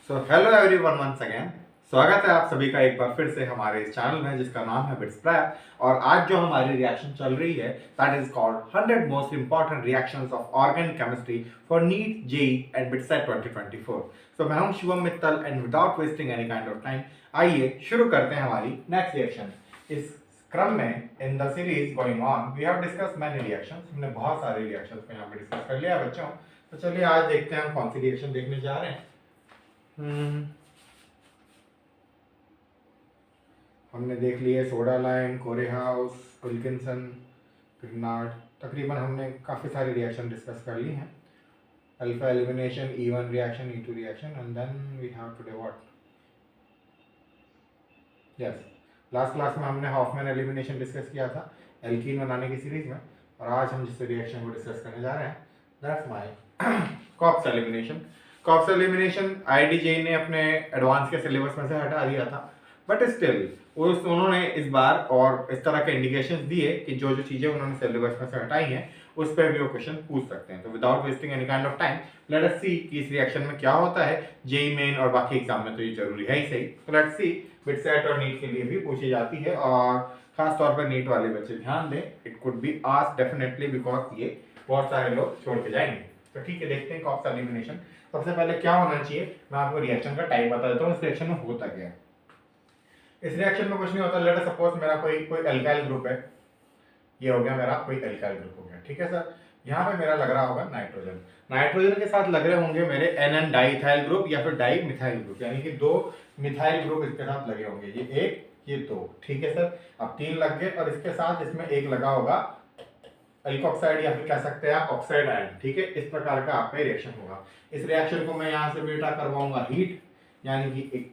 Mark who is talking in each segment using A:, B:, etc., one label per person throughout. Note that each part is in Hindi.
A: सो हेलो एवरीवन वंस अगेन। स्वागत है आप सभी का एक बार फिर से हमारे इस चैनल में जिसका नाम है बिट्स प्रैप। और आज जो हमारी रिएक्शन चल रही है that is called 100 most important reactions of organic chemistry for NEET JEE and BITSAT 2024। So मैं हूं Shivam Mittal and without wasting any kind of time आइए शुरू करते हैं हमारी नेक्स्ट रिएक्शन। इस क्रम में in the series going on we have discuss many reactions. हमने बहुत सारे रिएक्शंस को यहाँ पे डिस्कस कर लिया बच्चों। तो चलिए आज देखते हैं हम कौन सी रिएक्शन देखने जा रहे हैं। हमने देख लिए soda lime, Corey House, Wilkinson, Grignard. तकरीबन हमने काफ़ी सारी रिएक्शन डिस्कस कर ली हैं। Alpha elimination, E1 reaction, E2 reaction and then we have today what, yes, last class में हमने हॉफमैन एलिमिनेशन डिस्कस किया था एल्कीन बनाने की सीरीज में। और आज हम जिस रिएक्शन को डिस्कस करने जा रहे हैं that's my Cope's elimination. Cope's elimination IIT ने अपने एडवांस के सिलेबस में से हटा दिया था, बट स्टिल उन्होंने इस बार और इस तरह के इंडिकेशंस दिए कि जो जो चीज़ें उन्होंने सिलेबस में से हटाई हैं उस पर भी वो क्वेश्चन पूछ सकते हैं। तो without wasting any kind of time let us see कि इस रिएक्शन में क्या होता है। जेई मेन और बाकी एग्जाम में तो ये जरूरी है ही सही। तो लेट्स सी बिटसेट और नीट के लिए भी पूछी जाती है और खास तौर पर नीट वाले बच्चे ध्यान दें, it could be asked definitely because ये बहुत सारे लोग छोड़ के जाएंगे। तो ठीक है, देखते हैं कॉप्स एलिमिनेशन। सबसे पहले क्या होना चाहिए, मैं आपको रिएक्शन का टाइप बता देता हूँ इस रिएक्शन में होता क्या है। इस रिएक्शन में कुछ नहीं होता। लेट सपोज मेरा कोई अल्काइल ग्रुप है, ये हो गया मेरा कोई अल्काइल ग्रुप हो गया, ठीक है सर। यहाँ पे मेरा लग रहा होगा नाइट्रोजन, नाइट्रोजन के साथ लग रहे होंगे मेरे NN डाइथाइल ग्रुप या फिर डाई मिथाइल ग्रुप, यानी कि दो मिथाइल ग्रुप इसके साथ लगे होंगे, ये एक ये दो, ठीक है सर। अब तीन लग गए और इसके साथ इसमें एक लगा होगा अल्कोक्साइड या फिर कह सकते हैं ऑक्साइड आयन, ठीक है। इस प्रकार का आपका रिएक्शन होगा। इस रिएक्शन को मैं यहाँ से बेटा करवाऊंगा हीट, यानी कि एक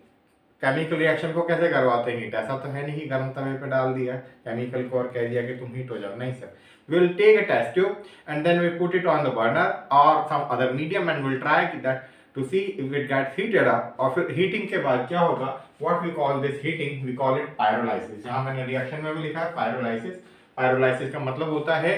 A: केमिकल रिएक्शन को कैसे करवाते हैं हीट। ऐसा तो है नहीं कि गर्म तवे पे डाल दिया केमिकल को और कह दिया कि तुम हीट हो जाओ, नहीं sir. we will take a test tube and then we put it on the burner or some other medium and we'll try that to see if it gets heated up। और फिर हीटिंग के बाद क्या होगा, what we call this heating we call it pyrolysis। यहाँ मैंने रिएक्शन में भी लिखा है pyrolysis। pyrolysis का मतलब होता है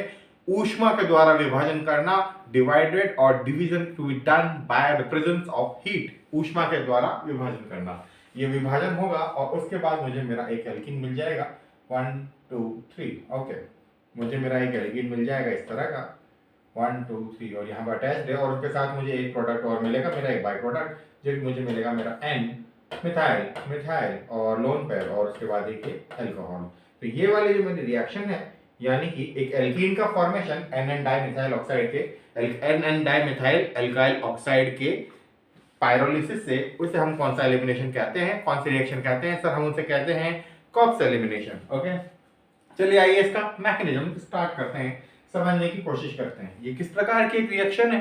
A: ऊष्मा के द्वारा विभाजन करना, डिवाइडेड और division to be done by the presence of heat. ऊष्मा के द्वारा विभाजन करना, ये विभाजन होगा और उसके बाद मुझे मेरा एक एल्कीन मिल जाएगा 1 2 3। ओके, मुझे मेरा एक एल्कीन मिल जाएगा इस तरह का 1 2 3 और यहाँ पर अटैच्ड है और उसके साथ मुझे एक प्रोडक्ट और मिलेगा, मेरा एक बाई प्रोडक्ट जो मुझे मिलेगा मेरा N मिथाइल मिथाइल और लोन पेयर और उसके बाद एक अल्कोहल। तो ये वाली जो मेरी रिएक्शन है यानी कि एक एल्कीन का फॉर्मेशन NN डाइमिथाइल ऑक्साइड के NN डाइमिथाइल अल्काइल ऑक्साइड के पायरोलिसिस से, उसे हम कौन सा एलिमिनेशन कहते हैं, कौन सी रिएक्शन कहते हैं सर, हम उसे कहते हैं कॉप्स एलिमिनेशन। ओके, चलिए आइए इसका मैकेनिज्म स्टार्ट करते हैं, समझने की कोशिश करते हैं ये किस प्रकार की एक रिएक्शन है।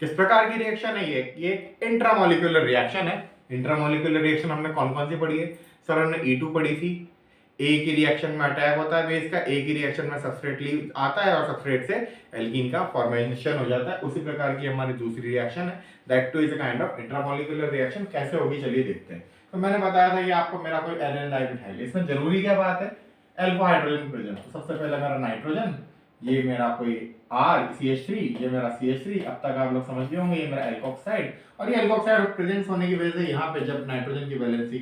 A: किस प्रकार की रिएक्शन है ये इंट्रामोलिकुलर रिएक्शन है। इंट्रामोलिकुलर रिएक्शन हमने कौन कौन सी पढ़ी है सर, हमने E2 पढ़ी थी। ए की रिएक्शन में अटैक होता है बेस का, ए की रिएक्शन में सबस्ट्रेट लीव आता है और सबस्ट्रेट से एल्कीन का फॉर्मेशन हो जाता है। उसी प्रकार की हमारी दूसरी रिएक्शन है that two is a kind of intramolecular reaction. कैसे होगी चलिए देखते हैं। तो मैंने बताया था कि आपको मेरा कोई NN डाइमिथाइल, इसमें जरूरी क्या बात है, अल्फा हाइड्रोजन प्रेजेंट। तो सबसे पहले मेरा नाइट्रोजन, ये मेरा कोई CH3, ये मेरा CH3। अब तक आप लोग समझ गए होंगे ये मेरा एल्कोक्साइड, और ये एल्कोक्साइड प्रेजेंस होने की वजह से यहाँ पे जब नाइट्रोजन की वैलेंसी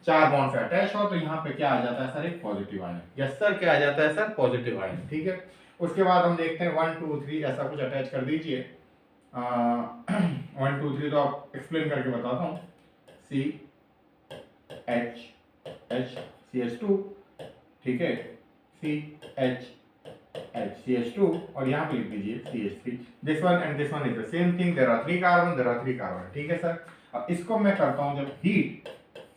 A: 4 बॉन्ड से अटैच हो तो यहाँ पे क्या आ जाता है सर, एक पॉजिटिव आयन। यस सर, क्या आ जाता है सर, पॉजिटिव आयन, ठीक है। उसके बाद हम देखते हैं 1 2 3 ऐसा कुछ अटैच कर दीजिए। 1 2 3 तो आप एक्सप्लेन करके बताता हूँ। CH2, ठीक है, CH2 और यहाँ पे लिख दीजिए CH3। This one and this one is the same thing, there are 3 carbon, ठीक है सर। अब इसको मैं करता हूँ जब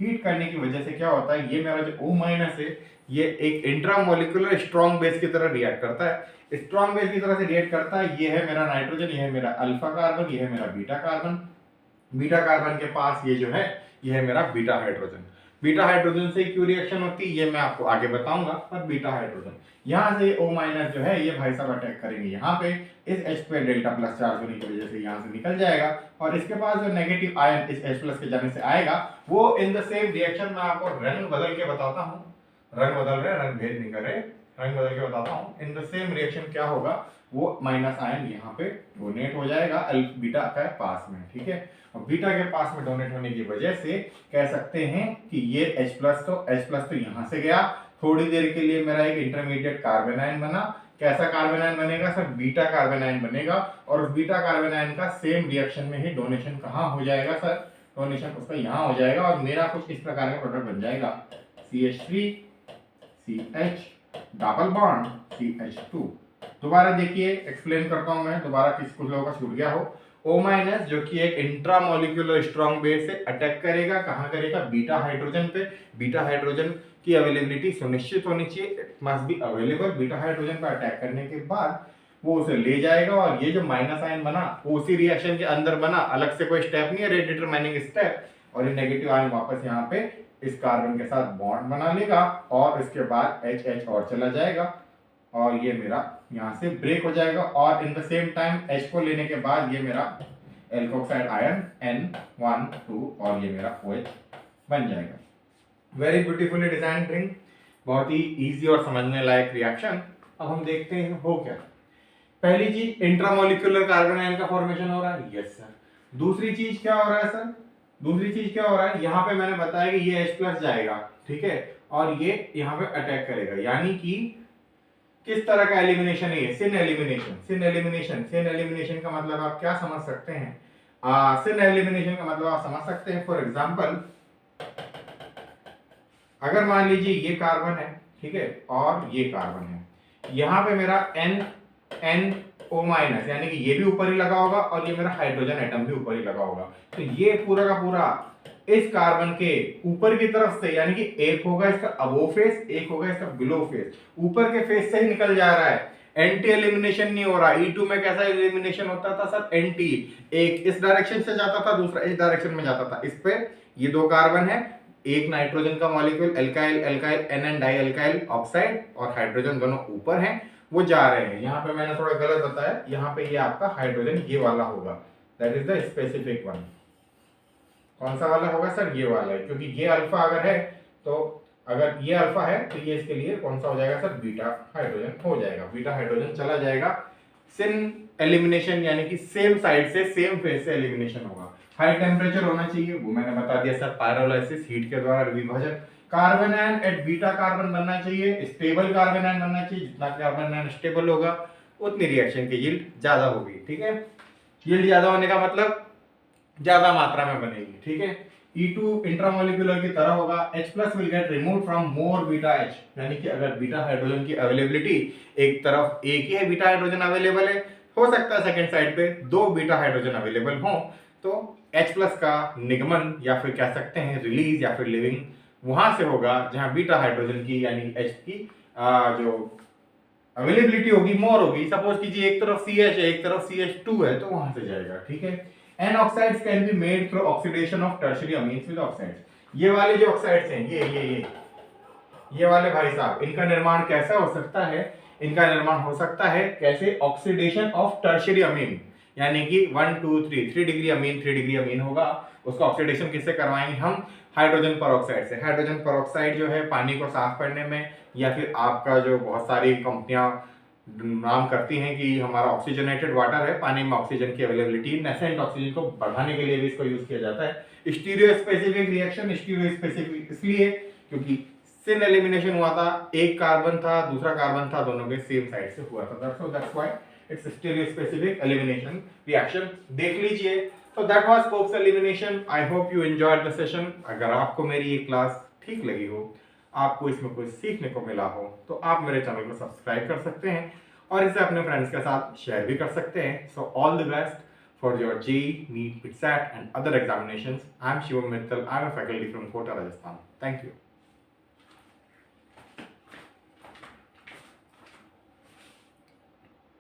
A: हीट करने की वजह से क्या होता है, ये मेरा जो O- है ये एक इंट्रामोलिकुलर स्ट्रॉन्ग बेस की तरह रिएक्ट करता है, स्ट्रॉन्ग बेस की तरह से रिएक्ट करता है। ये है मेरा नाइट्रोजन, ये है मेरा अल्फा कार्बन, ये है मेरा बीटा कार्बन। बीटा कार्बन के पास ये जो है ये है मेरा बीटा हाइड्रोजन। बीटा हाइड्रोजन से क्यों रिएक्शन होती है ये मैं आपको आगे बताऊंगा, पर बीटा हाइड्रोजन यहाँ से O- जो है ये भाई साहब अटैक करेंगे यहाँ पे, इस H पे डेल्टा प्लस चार्ज होने की वजह से यहाँ से निकल जाएगा और इसके पास जो नेगेटिव आयन इस H प्लस के जाने से आएगा वो इन द सेम रिएक्शन में आपको रंग बदल के बताता हूँ। रंग बदल रहे, रंग भेद नहीं कर रहे, रंग बदल के बताता हूँ। इन द सेम रिएक्शन क्या होगा, वो माइनस आयन यहाँ पे डोनेट हो जाएगा बीटा के पास में, ठीक है। और बीटा के पास में डोनेट होने की वजह से कह सकते हैं कि ये H प्लस तो यहाँ से गया, थोड़ी देर के लिए मेरा एक इंटरमीडिएट कार्बन आयन बना। कैसा कार्बन आयन बनेगा सर, बीटा कार्बन आयन बनेगा। और उस बीटा कार्बन आयन का सेम रिएक्शन में ही डोनेशन कहाँ हो जाएगा सर, डोनेशन उसका यहाँ हो जाएगा और मेरा कुछ इस प्रकार का प्रोडक्ट बन जाएगा CH3 CH double bond CH2। दोबारा देखिए, एक्सप्लेन करता हूं मैं दोबारा, कुछ लोगों का छूट गया हो। O माइनस जो कि एक इंट्रामोलिक्यूलर स्ट्रॉन्ग बेस से अटैक करेगा, कहां करेगा, बीटा हाइड्रोजन पे। बीटा हाइड्रोजन की अवेलेबिलिटी सुनिश्चित होनी चाहिए, it must be available. Beta hydrogen पर अटैक करने के बाद वो उसे ले जाएगा और ये जो माइनस आयन बना वो उसी रिएक्शन के अंदर बना, अलग से कोई स्टेप नहीं है, रेट डिटरमाइनिंग स्टेप। और ये नेगेटिव आयन वापस यहाँ पे इस कार्बन के साथ बॉन्ड बना लेगा और इसके बाद H और चला जाएगा और ये मेरा यहाँ से ब्रेक हो जाएगा। और in the same time H को लेने के बाद ये मेरा एल्कोक्साइड आयन N12 और ये मेरा OH बन जाएगा। वेरी ब्यूटीफुली डिजाइन ड्रिंक, बहुत ही इजी और समझने लायक रिएक्शन। अब हम देखते हैं हो क्या। पहली चीज, इंट्रामोलिक्यूलर कार्बन आयन का फॉर्मेशन हो रहा है, यस सर। दूसरी चीज क्या हो रहा है सर, दूसरी चीज क्या हो रहा है, यहाँ पे मैंने बताया कि ये H प्लस जाएगा, ठीक है, और ये यहाँ पे अटैक करेगा, यानी कि किस तरह का एलिमिनेशन है ये, सिन एलिमिनेशन। सिन एलिमिनेशन का मतलब आप क्या समझ सकते हैं, सिन एलिमिनेशन का मतलब आप समझ सकते हैं, फॉर एग्जांपल अगर मान लीजिए ये कार्बन है, ठीक है, और ये कार्बन है, यहाँ पे मेरा NO माइनस, यानी कि ये भी ऊपर ही लगा होगा और ये मेरा हाइड्रोजन एटम भी ऊपर ही लगा होगा। तो ये पूरा का पूरा इस कार्बन के ऊपर की तरफ से, यानी कि एक होगा इसका अबोव फेस, एक होगा इसका बिलो फेस, ऊपर के फेस से ही निकल जा रहा है, एंटी एलिमिनेशन नहीं हो रहा। E2 में कैसा एलिमिनेशन होता था सर, एंटी, एक इस डायरेक्शन से जाता था, दूसरा इस डायरेक्शन में जाता था। इस पे ये दो कार्बन है, एक नाइट्रोजन का molecule alkyl NN dialkyl oxide और हाइड्रोजन दोनों ऊपर हैं, वो जा रहे हैं। यहाँ पे मैंने थोड़ा गलत बताया, यहाँ पे ये आपका हाइड्रोजन ये वाला होगा, that is the specific one. कौन सा वाला होगा सर, ये वाला है, क्योंकि ये अल्फा अगर है तो अगर ये अल्फा है तो ये इसके लिए कौन सा हो जाएगा सर, बीटा हाइड्रोजन हो जाएगा। बीटा हाइड्रोजन चला जाएगा। सिन एलिमिनेशन यानी कि सेम साइड से सेम फेज से एलिमिनेशन होगा। हाई टेम्परेचर होना चाहिए, वो मैंने बता दिया सर, पायरोलाइसिस, हीट के द्वारा विभाजन। Carbanion at beta carbon बनना चाहिए, स्टेबल कार्बन आयन बनना चाहिए, जितना कार्बन आयन स्टेबल होगा उतनी रिएक्शन की यील्ड ज्यादा होगी, ठीक है। यील्ड ज्यादा होने का मतलब ज्यादा मात्रा में बनेगी, ठीक है। E2 इंट्रामोलिक्यूलर की तरह होगा, H plus will get remove from more beta H, यानी कि अगर बीटा हाइड्रोजन की अवेलेबिलिटी एक तरफ एक ही है बीटा हाइड्रोजन अवेलेबल है, हो सकता है सेकंड साइड पे दो बीटा हाइड्रोजन अवेलेबल हो, तो H प्लस का निगमन या फिर कह सकते हैं रिलीज या फिर लिविंग वहां से होगा जहां बीटा हाइड्रोजन की यानी H की जो अवेलेबिलिटी होगी मोर होगी। सपोज कीजिए एक तरफ CH है एक तरफ CH2 है, तो वहां से जाएगा, ठीक है। N oxides can be made through oxidation of tertiary amines with oxides। ये वाले जो ऑक्साइड्स हैं, ये वाले भाई साहब, इनका निर्माण कैसा हो सकता है, इनका निर्माण हो सकता है कैसे, ऑक्सीडेशन ऑफ टर्शियरी अमीन, यानी कि 1 2 3 डिग्री अमीन, 3 डिग्री अमीन होगा, उसका ऑक्सीडेशन किससे करवाएंगे हम, हाइड्रोजन परऑक्साइड से। हाइड्रोजन परऑक्साइड जो है पानी को साफ करने में, या फिर आपका जो बहुत सारी कंपनियां नाम करती हैं कि हमारा ऑक्सीजनेटेड वाटर है, पानी में ऑक्सीजन की अवेलेबिलिटी, नेसेंट ऑक्सीजन को बढ़ाने के लिए भी इसको यूज किया जाता है। Stereo specific reaction, stereo specific इसलिए क्योंकि सिन एलिमिनेशन हुआ था, एक कार्बन था दूसरा कार्बन था, दोनों के सेम साइड से हुआ था, that's why it's stereo specific elimination reaction. देख लीजिए, तो that was scopes elimination. I hope you enjoyed the session. अगर आपको मेरी ये क्लास ठीक लगी हो, आपको इसमें कुछ सीखने को मिला हो, तो आप मेरे चैनल को सब्सक्राइब कर सकते हैं और इसे अपने फ्रेंड्स के साथ शेयर भी कर सकते हैं। So all the best for your JEE, NEET, PITSAT and other examinations. I am Shivam Mittal. I am a faculty from Kota, Rajasthan. Thank you.